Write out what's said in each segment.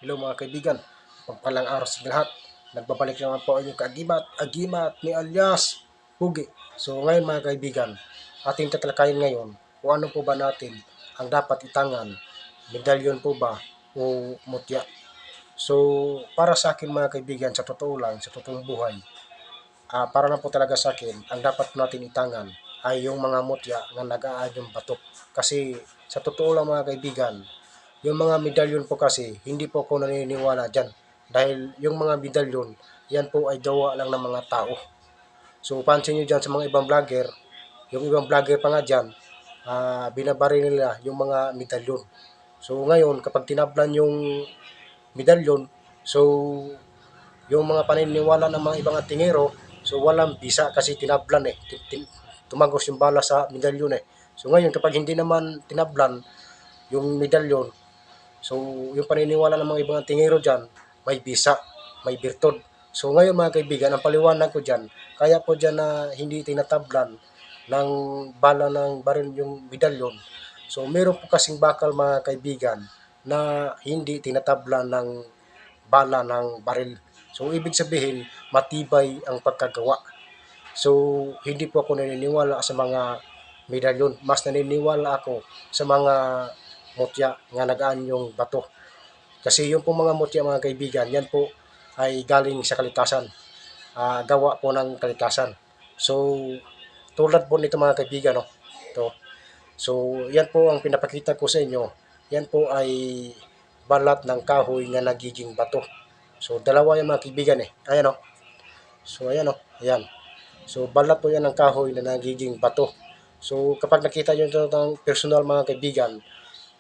Hello mga kaibigan, pagpalang araw sa lahat. Nagbabalik naman po ang inyong agimat ni alias Pugi. So ngayon mga kaibigan, ating tatalakayin ngayon kung ano po ba natin ang dapat itangan, medalyon po ba o mutya. So para sa akin mga kaibigan, sa totoo lang, sa totoong buhay, para lang po talaga sa akin, ang dapat natin itangan ay yung mga mutya na nag-aanyong bato. Kasi sa totoo lang mga kaibigan, yung mga medalyon po kasi, hindi po ako naniniwala dyan. Dahil yung mga medalyon, yan po ay gawa lang ng mga tao. So, pansin nyo dyan sa mga ibang vlogger, yung ibang vlogger pa nga dyan, binabari nila yung mga medalyon. So, ngayon, kapag tinablan yung medalyon, so, yung mga paniniwala ng mga ibang tingero, so, walang bisa kasi tinablan eh. Tumagos yung bala sa medalyon eh. So, ngayon, kapag hindi naman tinablan yung medalyon, so, yung paniniwala ng mga ibang tingero dyan, may bisa, may birtod. So, ngayon mga kaibigan, ang paliwanag ko dyan, kaya po dyan na hindi tinatablan ng bala ng baril yung medalyon. So, meron po kasing bakal mga kaibigan na hindi tinatablan ng bala ng baril. So, ibig sabihin, matibay ang pagkagawa. So, hindi po ako naniniwala sa mga medalyon. Mas naniniwala ako sa mga mutya nga nagaan yung bato. Kasi yung po mga mutya mga kaibigan, yan po ay galing sa kalikasan. Gawa po ng kalikasan. So, tulad po nito mga kaibigan, no? Ito. So, yan po ang pinapakita ko sa inyo. Yan po ay balat ng kahoy na nagiging bato. So, dalawa yung mga kaibigan eh. Ayan o. So, ayan o. Ayan. So, balat po yan ng kahoy na nagiging bato. So, kapag nakita nyo ito ng personal mga kaibigan,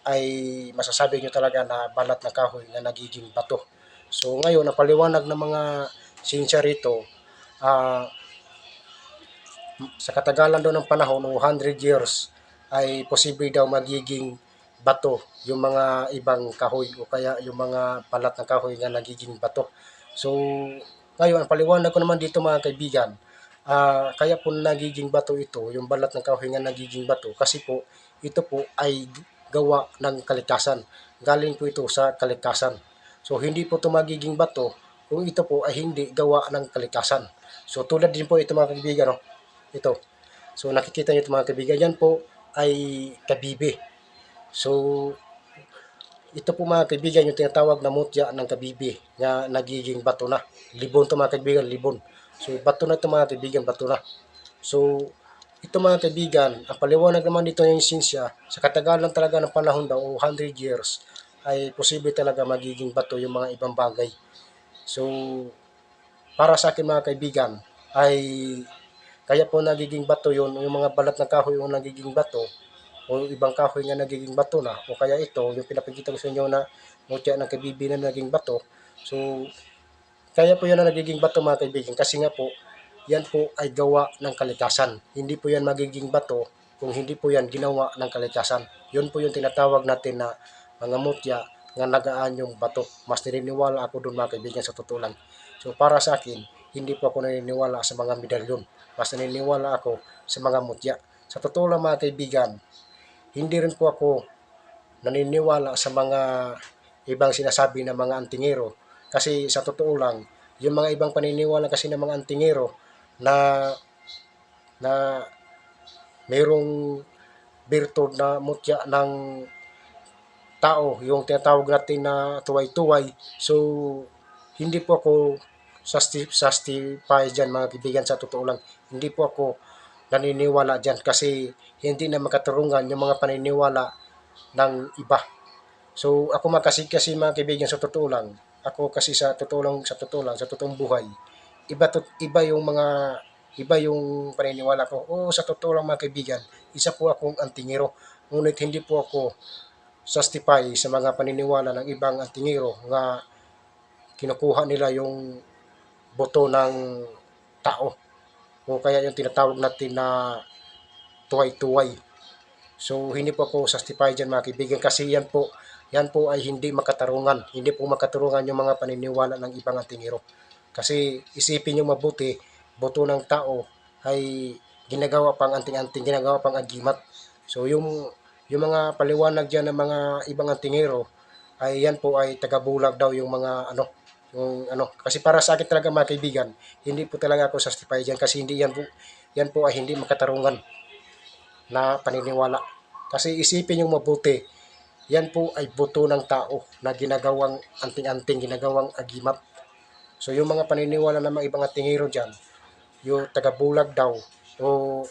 ay masasabi nyo talaga na balat ng kahoy na nagiging bato. So, ngayon, ang paliwanag ng mga sinsya rito, ah, sa katagalan daw ng panahon o 100 years, ay posible daw magiging bato yung mga ibang kahoy o kaya yung mga balat ng kahoy na nagiging bato. So, ngayon, ang paliwanag ko naman dito mga kaibigan, kaya po nagiging bato ito, yung balat ng kahoy nga nagiging bato, kasi po, ito po ay gawa ng kalikasan. Galing po ito sa kalikasan. So, hindi po ito magiging bato kung ito po ay hindi gawa ng kalikasan. So, tulad din po ito mga kaibigan, no? Ito. So, nakikita niyo ito mga kaibigan, yan po ay kabibe. So, ito po mga kaibigan, yung tinatawag na mutya ng kabibi na nagiging bato na. Libon to mga kaibigan, libon. So, bato na ito mga kaibigan, bato na. So, ito mga kaibigan, ang paliwanag naman dito yung sinsya, sa katagalan talaga ng panahon daw, o 100 years, ay posible talaga magiging bato yung mga ibang bagay. So, para sa akin mga kaibigan, ay kaya po nagiging bato yun, yung mga balat ng kahoy yung nagiging bato, o ibang kahoy nga nagiging bato na, o kaya ito, yung pinapakita ko sa inyo na mutya ng kabibi na naging bato. So, kaya po yan na nagiging bato mga kaibigan, kasi nga po, yan po ay gawa ng kalikasan. Hindi po yan magiging bato kung hindi po yan ginawa ng kalikasan. Yun po yung tinatawag natin na mga mutya nga nagaan yung bato. Mas naniniwala ako doon mga kaibigan sa totoo lang. So para sa akin, hindi po ako naniniwala sa mga medalyon. Mas naniniwala ako sa mga mutya. Sa totoo lang mga kaibigan, hindi rin po ako naniniwala sa mga ibang sinasabi ng mga antingero. Kasi sa totoo lang, yung mga ibang paniniwala kasi ng mga antingero na na mayroong birtud na mutya ng tao, yung tinatawag natin na tuway-tuway. So, hindi po ako justify dyan mga kaibigan sa totoo lang. Hindi po ako naniniwala dyan kasi hindi na makatarungan yung mga paniniwala ng iba. So, ako kasi mga kaibigan sa totoo lang, ako kasi sa totoo lang, sa totoong buhay, iba yung iba yung paniniwala ko. Oo, sa totoo lang mga kaibigan, isa po akong antingero. Ngunit hindi po ako justify sa mga paniniwala ng ibang antingero nga kinukuha nila yung boto ng tao o kaya yung tinatawag natin na tuway-tuway. So, hindi po ako justify dyan mga kaibigan kasi yan po ay hindi makatarungan. Hindi po makatarungan yung mga paniniwala ng ibang antingero. Kasi isipin nyo mabuti, boto ng tao ay ginagawa pang anting-anting, ginagawa pang agimat. So, yung mga paliwanag dyan ng mga ibang antingero ay yan po ay taga-bulag daw yung mga kasi para sa akin talaga mga kaibigan, hindi po talaga ako satisfied diyan kasi hindi yan po ay hindi makatarungan na paniniwala. Kasi isipin yung mabuti, yan po ay buto ng tao na ginagawang anting-anting, ginagawang agimat. So yung mga paniniwala ng mga ibang tingiro dyan, yung taga-bulag daw, o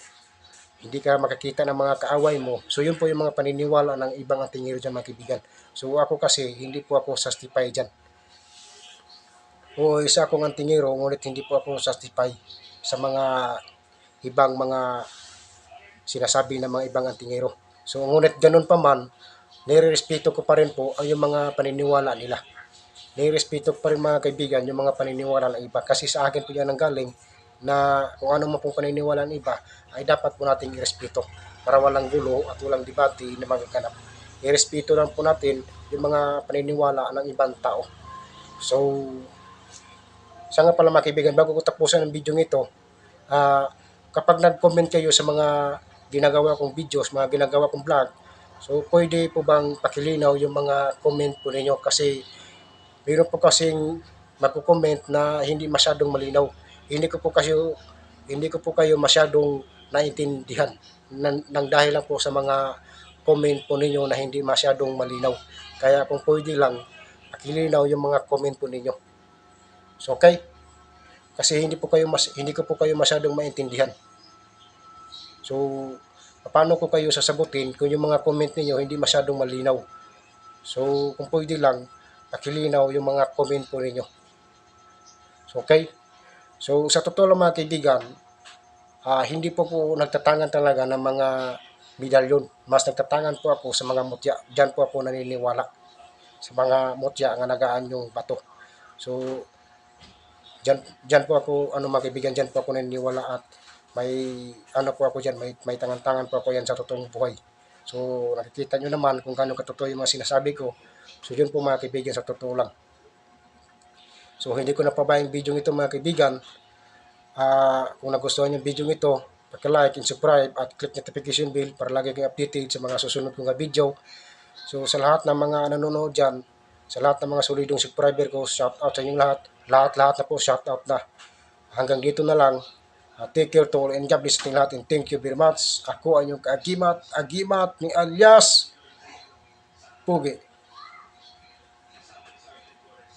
hindi ka makakita ng mga kaaway mo. So yun po yung mga paniniwala ng ibang tingiro dyan mga kaibigan. So ako kasi, hindi po ako satisfied dyan. O isa akong antingero, ngunit hindi po ako satisfied sa mga ibang mga sinasabi ng mga ibang antingero. So ngunit ganun pa man, nire-respeto ko pa rin po ang yung mga paniniwala nila. Nire-respeto ko pa rin mga kaibigan yung mga paniniwala ng iba kasi sa akin po yan ang galing na kung ano man pong paniniwala ng iba ay dapat po natin irespeto para walang gulo at walang debate na magaganap. Irespeto lang po natin yung mga paniniwala ng ibang tao. So, sa nga pala mga kaibigan, bago ko tapusan ang video ito, kapag nag-comment kayo sa mga ginagawa kong videos, mga ginagawa kong vlog, so pwede po bang pakilinaw yung mga comment po ninyo kasi mayroon po kasing magko-comment na hindi masyadong malinaw. Hindi ko po kayo masyadong naintindihan nang dahil lang po sa mga comment po ninyo na hindi masyadong malinaw. Kaya kung pwede lang, pakilinaw yung mga comment po ninyo. So, okay? Kasi hindi ko po kayo masyadong maintindihan. So, paano ko kayo sasagutin kung yung mga comment niyo hindi masyadong malinaw? So, kung pwede lang, pakilinaw yung mga comment po ninyo. So, okay? So, sa totoo lang mga kaibigan, hindi po nagtatangan talaga ng mga medalyon. Mas nagtatangan po ako sa mga mutya. Diyan po ako naniniwala sa mga mutya nga nagaan yung bato. So, diyan po ako, mga kaibigan, diyan po ako naniniwala at may, po ako diyan, may tangan-tangan po ako yan sa totoong buhay. So, nakikita nyo naman kung gaano katotoo yung mga sinasabi ko. So, yun po mga kaibigan, sa totoo lang. So, hindi ko napabayang video ito mga kaibigan. Kung nagustuhan yung video ito, pag-like and subscribe at click notification bell para lagi kayo updated sa mga susunod kong video. So, sa lahat ng mga nanonood dyan, sa lahat ng mga solidong subscriber ko, shout out sa inyong lahat. Lahat na po, shout out na. Hanggang dito na lang. Take care to all and God bless lahat and thank you very much. Ako ang inyong kaagimat, agimat ni alias Pugi.